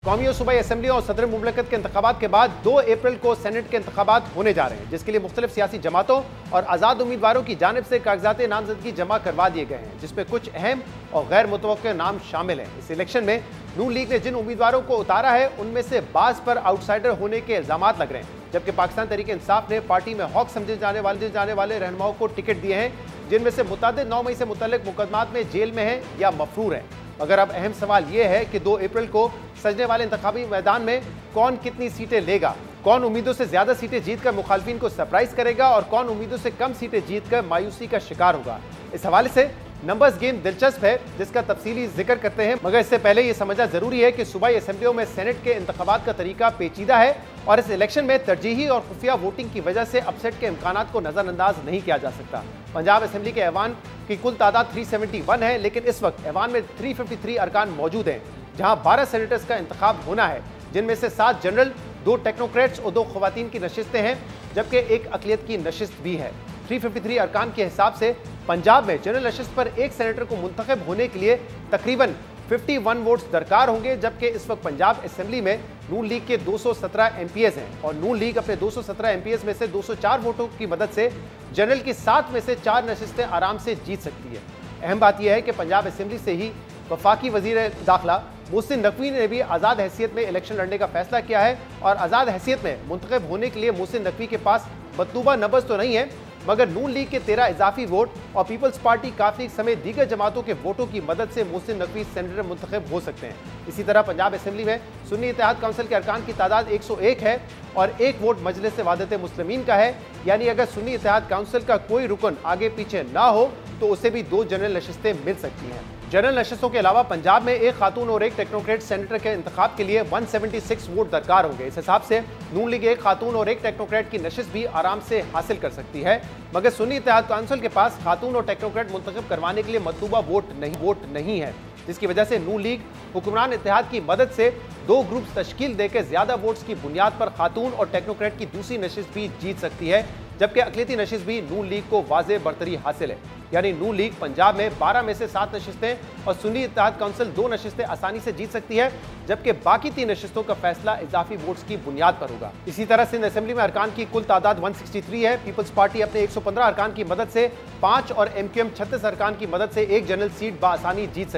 कौमी और सूबाई असम्बली और सदर मुमलकत के इंतखाबात के बाद 2 अप्रैल को सेनेट के इंतखाबात होने जा रहे हैं, जिसके लिए मुख्तलिफ सियासी जमातों और आज़ाद उम्मीदवारों की जानिब से कागजात नामजदगी जमा करवा दिए गए हैं, जिसमें कुछ अहम और गैर मुतवक्किल नाम शामिल हैं। इस इलेक्शन में नून लीग ने जिन उम्मीदवारों को उतारा है उनमें से बाज़ पर आउटसाइडर होने के इल्जाम लग रहे हैं, जबकि पाकिस्तान तहरीक इंसाफ ने पार्टी में हौक समझे जाने वाले रहनुमाओं को टिकट दिए हैं, जिनमें से मुतअद्दिद 9 मई से मुतल्लिक मुकदमात में जेल में हैं या मफरूर हैं। मगर अब अहम सवाल यह है कि 2 अप्रैल को सजने वाले इंतखाबी मैदान में कौन कितनी सीटें लेगा, कौन उम्मीदों से ज्यादा सीटें जीतकर मुखालफिन को सरप्राइज करेगा और कौन उम्मीदों से कम सीटें जीतकर मायूसी का शिकार होगा। इस हवाले से नंबर्स गेम दिलचस्प है, जिसका तफसीली जिक्र करते हैं, मगर इससे पहले यह समझना जरूरी है कि सूबाई असेंबलियों में सेनेट के इंतखाबात का तरीका पेचीदा है और इस इलेक्शन में तरजीही और खुफिया वोटिंग की वजह से अपसेट के इम्कानात को नजरअंदाज नहीं किया जा सकता। पंजाब असेंबली के ऐवान की कुल तादाद 371 है, लेकिन इस वक्त ऐवान में 353 अरकान मौजूद हैं, जहां 12 सेनेटर्स का इंतखाब होना है, जिनमें से 7 जनरल, 2 टेक्नोक्रेट्स और 2 खवातीन की नशिस्तें हैं, जबकि एक अकलियत की नशिस्त भी है। 353 अरकान के हिसाब से पंजाब में जनरल नशिस्त पर एक सेनेटर को मुंतखब होने के लिए तकरीबन 51 वोट्स दरकार होंगे, जबकि इस वक्त पंजाब असेंबली में नून लीग के 217 एमपीएस हैं और नून लीग अपने 217 एमपीएस में से 204 वोटों की मदद से जनरल की 7 में से 4 नशिस्तें आराम से जीत सकती है। अहम बात यह है कि पंजाब असेंबली से ही वफाकी वजीर दाखिला मोहसिन नकवी ने भी आज़ाद हैसियत में इलेक्शन लड़ने का फैसला किया है और आज़ाद हैसियत में मुंतखब होने के लिए मोहसिन नकवी के पास मतलूबा नंबर्स तो नहीं है, मगर नून लीग के 13 इजाफी वोट और पीपल्स पार्टी काफी समेत दीगर जमातों के वोटों की मदद से मोहसिन नकवी सेनेटर मुंतखब हो सकते हैं। इसी तरह पंजाब असेंबली में सुन्नी इत्तेहाद काउंसिल के अरकान की तादाद 101 है और एक वोट मजलिस वादत मुस्लिमीन का है, यानी अगर सुन्नी इत्तेहाद काउंसिल का कोई रुकन आगे पीछे ना हो तो उसे भी 2 जनरल नशिस्तें मिल सकती हैं। जनरल नशिस्तों के अलावा पंजाब में एक खातून और एक टेक्नोक्रेट सेनेटर के इंतखाब के लिए 176 वोट दरकार होंगे। इस हिसाब से नून लीग एक खातून और एक टेक्नोक्रेट की नशिस्त भी आराम से हासिल कर सकती है, मगर सुन्नी इत्तेहाद काउंसिल के पास खातून और टेक्नोक्रेट मुंतखब करवाने के लिए मतलूबा वोट नहीं है, जिसकी वजह से नून लीग हुक्मरान इत्तेहाद की मदद से 2 ग्रुप्स तश्कील देकर ज्यादा वोट्स की बुनियाद पर खातून और टेक्नोक्रेट की दूसरी नशिस्त भी जीत सकती है, जबकि अकलियती नशिस्त भी नून लीग को वाज़ेह बरतरी हासिल है। यानी नून लीग पंजाब में 12 में से 7 नशिस्तें और सुन्नी इत्तेहाद काउंसिल 2 नशिस्तें आसानी से जीत सकती है, जबकि बाकी 3 नशिस्तों का फैसला इजाफी वोट्स की बुनियाद पर होगा। इसी तरह सिंध असेंबली में अरकान की कुल तादाद 163 है। पीपल्स पार्टी अपने 115 अरकान की मदद से 5 और एमक्यूएम 36 अरकान की मदद से 1 जनरल सीट बासानी जीत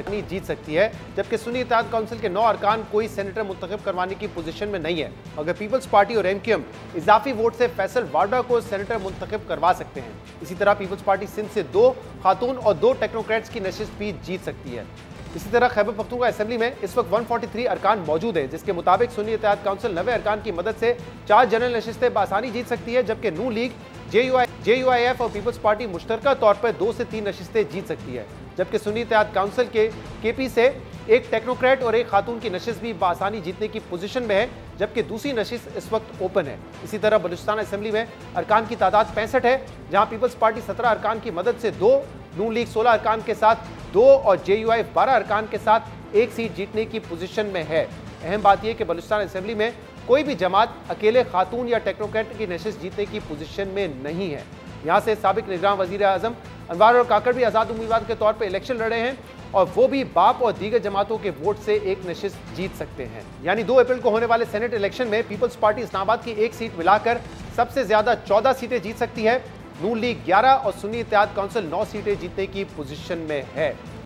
सकती है, जबकि सुन्नी इत्तेहाद काउंसिल के 9 अरकान कोई सेनेटर मुंतखब करवाने की पोजीशन में नहीं है, मगर पीपल्स पार्टी और एमक्यूएम इजाफी वोट से फैसल वार्डा को सेनेटर मुंतखब करवा सकते हैं। इसी तरह पीपल्स पार्टी सिंध से 2 खातून और 2 टेक्नोक्रेट्स की नशिस्त भी जीत सकती है। इसी तरह खैबर पख्तूनख्वा असेंबली में इस वक्त 143 अरकान मौजूद हैं, जिसके मुताबिक सुन्नी इत्तेहाद काउंसिल 90 अरकान की मदद से 4 जनरल नशिस्तें बासानी जीत सकती है, जबकि नून लीग, JUIF और पीपल्स पार्टी मुश्तरका तौर पर 2 से 3 नशिस्तें जीत सकती है, जबकि सुन्नी इत्तेहाद काउंसिल के KP से एक टेक्नोक्रेट और एक खातून की नशिस्त भी बासानी जीतने की पोजीशन में है, जबकि दूसरी नशिस्त इस वक्त ओपन है। इसी तरह बलूचिस्तान असेंबली में अरकान की तादाद 65 है, जहां पीपल्स पार्टी 17 अरकान की मदद से 2, नून लीग 16 अरकान के साथ 2 और JUIF 12 अरकान के साथ 1 सीट जीतने की पोजीशन में है। अहम बात यह कि बलूचिस्तान असेंबली में कोई भी जमात अकेले खातून या टेक्नोक्रेट की नशिस्त जीतने की पोजीशन में नहीं है। यहाँ से साबिक निगरान वजीर आजम अनवार और काकड़ भी आज़ाद उम्मीदवार के तौर पर इलेक्शन लड़े हैं और वो भी बाप और दीगर जमातों के वोट से 1 नशिस्त जीत सकते हैं। यानी 2 अप्रैल को होने वाले सेनेट इलेक्शन में पीपल्स पार्टी इस्लामाबाद की 1 सीट मिलाकर सबसे ज्यादा 14 सीटें जीत सकती है। नून लीग 11 और सुन्नी इत्तेहाद काउंसिल 9 सीटें जीतने की पोजीशन में है।